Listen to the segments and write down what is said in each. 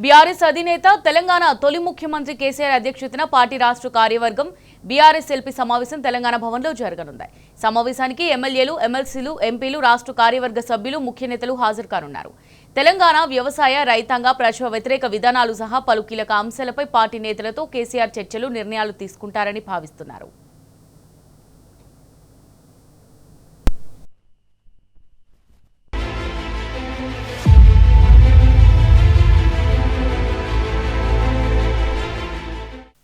BRS అధినేత తెలంగాణ తొలి ముఖ్యమంత్రి కేసీఆర్ అధ్యక్షతన పార్టీ రాష్ట్ర కార్యవర్గం బీఆర్ఎస్ ఎల్పీ సమావేశం తెలంగాణ భవన్లో జరగనుంది. సమావేశానికి ఎమ్మెల్యేలు, ఎమ్మెల్సీలు, ఎంపీలు, రాష్ట్ర కార్యవర్గ సభ్యులు, ముఖ్య నేతలు హాజరు కానున్నారు. తెలంగాణ వ్యవసాయ, రైతాంగ, ప్రజా వ్యతిరేక విధానాలు సహా పలు కీలక అంశాలపై పార్టీ నేతలతో కేసీఆర్ చర్చలు, నిర్ణయాలు తీసుకుంటారని భావిస్తున్నారు.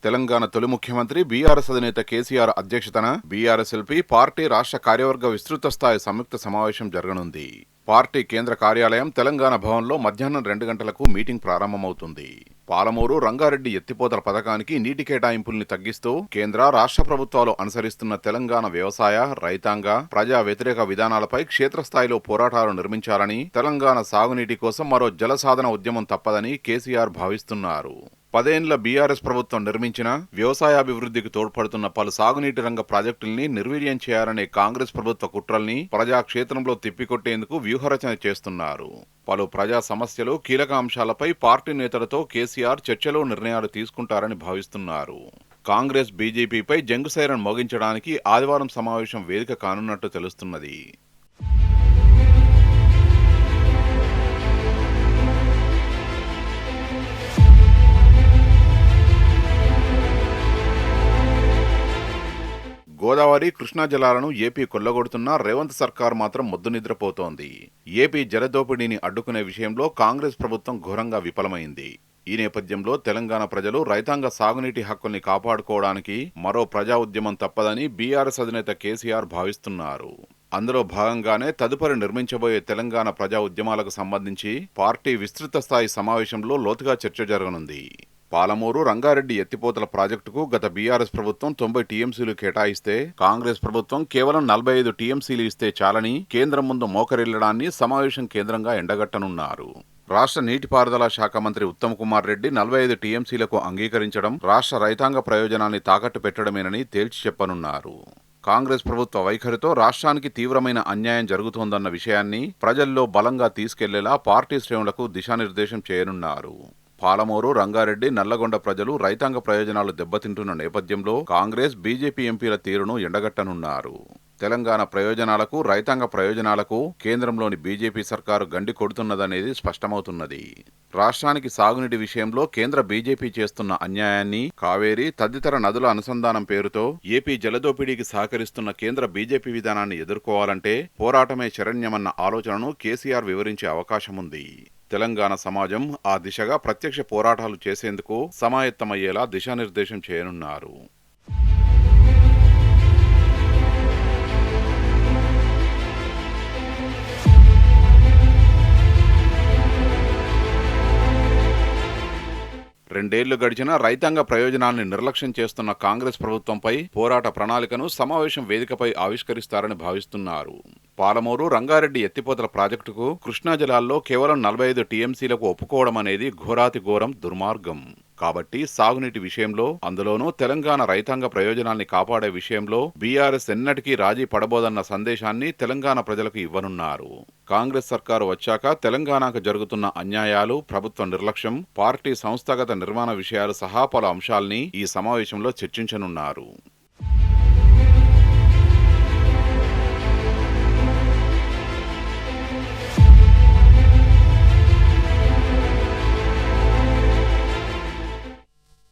తెలంగాణ తొలి ముఖ్యమంత్రి బీఆర్ఎస్ అధినేత కేసీఆర్ అధ్యక్షతన బీఆర్ఎస్ ఎల్పీ పార్టీ రాష్ట్ర కార్యవర్గ విస్తృత స్థాయి సంయుక్త సమావేశం జరగనుంది. పార్టీ కేంద్ర కార్యాలయం తెలంగాణ భవన్లో మధ్యాహ్నం 2 గంటలకు మీటింగ్ ప్రారంభమవుతుంది. పాలమూరు రంగారెడ్డి ఎత్తిపోతల పథకానికి నీటి కేటాయింపుల్ని తగ్గిస్తూ కేంద్ర, రాష్ట్ర ప్రభుత్వాలు అనుసరిస్తున్న తెలంగాణ వ్యవసాయ, రైతాంగ, ప్రజా వ్యతిరేక విధానాలపై క్షేత్రస్థాయిలో పోరాటాలు నిర్మించాలని, తెలంగాణ సాగునీటి కోసం మరో జలసాధన ఉద్యమం తప్పదని కేసీఆర్ భావిస్తున్నారు. 10 ఏళ్ల బీఆర్ఎస్ ప్రభుత్వం నిర్మించిన వ్యవసాయాభివృద్ధికి తోడ్పడుతున్న పలు సాగునీటి రంగ ప్రాజెక్టుల్ని నిర్వీర్యం చేయాలనే కాంగ్రెస్ ప్రభుత్వ కుట్రల్ని ప్రజాక్షేత్రంలో తిప్పికొట్టేందుకు వ్యూహరచన చేస్తున్నారు. పలు ప్రజా సమస్యలు, కీలక అంశాలపై పార్టీ నేతలతో కేసీఆర్ చర్చలు, నిర్ణయాలు తీసుకుంటారని భావిస్తున్నారు. కాంగ్రెస్, బీజేపీపై జంగు సైరన్ మోగించడానికి ఆదివారం సమావేశం వేదిక కానున్నట్టు తెలుస్తున్నది. గోదావరి, కృష్ణా జలాలను ఏపీ కొల్లగొడుతున్నా రేవంత్ సర్కార్ మాత్రం మొద్దు నిద్రపోతోంది. ఏపీ జలదోపిడీని అడ్డుకునే విషయంలో కాంగ్రెస్ ప్రభుత్వం ఘోరంగా విఫలమైంది. ఈ నేపథ్యంలో తెలంగాణ ప్రజలు రైతాంగ సాగునీటి హక్కుల్ని కాపాడుకోవడానికి మరో ప్రజా ఉద్యమం తప్పదని బీఆర్ఎస్ అధినేత కేసీఆర్ భావిస్తున్నారు. అందులో భాగంగానే తదుపరి నిర్మించబోయే తెలంగాణ ప్రజా ఉద్యమాలకు సంబంధించి పార్టీ విస్తృత స్థాయి సమావేశంలో లోతుగా చర్చ జరగనుంది. పాలమూరు రంగారెడ్డి ఎత్తిపోతల ప్రాజెక్టుకు గత బీఆర్ఎస్ ప్రభుత్వం 90 టీఎంసీలు కేటాయిస్తే కాంగ్రెస్ ప్రభుత్వం కేవలం 45 టీఎంసీలు ఇస్తే చాలని కేంద్రం ముందు మోకరిల్లడాన్ని సమావేశం కేంద్రంగా ఎండగట్టనున్నారు. రాష్ట్ర నీటిపారుదల శాఖ మంత్రి ఉత్తమ్ కుమార్ రెడ్డి 45 టీఎంసీలకు అంగీకరించడం రాష్ట్ర రైతాంగ ప్రయోజనాన్ని తాకట్టు పెట్టడమేనని తేల్చి చెప్పనున్నారు. కాంగ్రెస్ ప్రభుత్వ వైఖరితో రాష్ట్రానికి తీవ్రమైన అన్యాయం జరుగుతోందన్న విషయాన్ని ప్రజల్లో బలంగా తీసుకెళ్లేలా పార్టీ శ్రేణులకు దిశానిర్దేశం చేయనున్నారు. పాలమూరు, రంగారెడ్డి, నల్లగొండ ప్రజలు రైతాంగ ప్రయోజనాలు దెబ్బతింటున్న నేపథ్యంలో కాంగ్రెస్, బీజేపీ ఎంపీల తీరును ఎండగట్టనున్నారు. తెలంగాణ ప్రయోజనాలకు, రైతాంగ ప్రయోజనాలకు కేంద్రంలోని బీజేపీ సర్కారు గండి కొడుతున్నదనేది స్పష్టమవుతున్నది. రాష్ట్రానికి సాగునీటి విషయంలో కేంద్ర బీజేపీ చేస్తున్న అన్యాయాన్ని, కావేరీ తదితర నదుల అనుసంధానం పేరుతో ఏపీ జలదోపిడీకి సహకరిస్తున్న కేంద్ర బీజేపీ విధానాన్ని ఎదుర్కోవాలంటే పోరాటమే శరణ్యమన్న ఆలోచనను కేసీఆర్ వివరించే అవకాశముంది. తెలంగాణ సమాజం ఆ దిశగా ప్రత్యక్ష పోరాటాలు చేసేందుకు సమాయత్తమయ్యేలా దిశానిర్దేశం చేయనున్నారు. రెండేళ్లు గడిచినా రైతాంగ ప్రయోజనాల్ని నిర్లక్ష్యం చేస్తున్న కాంగ్రెస్ ప్రభుత్వంపై పోరాట ప్రణాళికను సమావేశం వేదికపై ఆవిష్కరిస్తారని భావిస్తున్నారు. పాలమూరు రంగారెడ్డి ఎత్తిపోతల ప్రాజెక్టుకు కృష్ణా జలాల్లో కేవలం 45 టీఎంసీలకు ఒప్పుకోవడం అనేది ఘోరాతి ఘోరం, దుర్మార్గం. కాబట్టి సాగునీటి విషయంలో, అందులోనూ తెలంగాణ రైతాంగ ప్రయోజనాల్ని కాపాడే విషయంలో బీఆర్ఎస్ ఎన్నటికీ రాజీ పడబోదన్న సందేశాన్ని తెలంగాణ ప్రజలకు ఇవ్వనున్నారు. కాంగ్రెస్ సర్కారు వచ్చాక తెలంగాణకు జరుగుతున్న అన్యాయాలు, ప్రభుత్వ నిర్లక్ష్యం, పార్టీ సంస్థాగత నిర్మాణ విషయాలు సహా పలు అంశాల్ని ఈ సమావేశంలో చర్చించనున్నారు.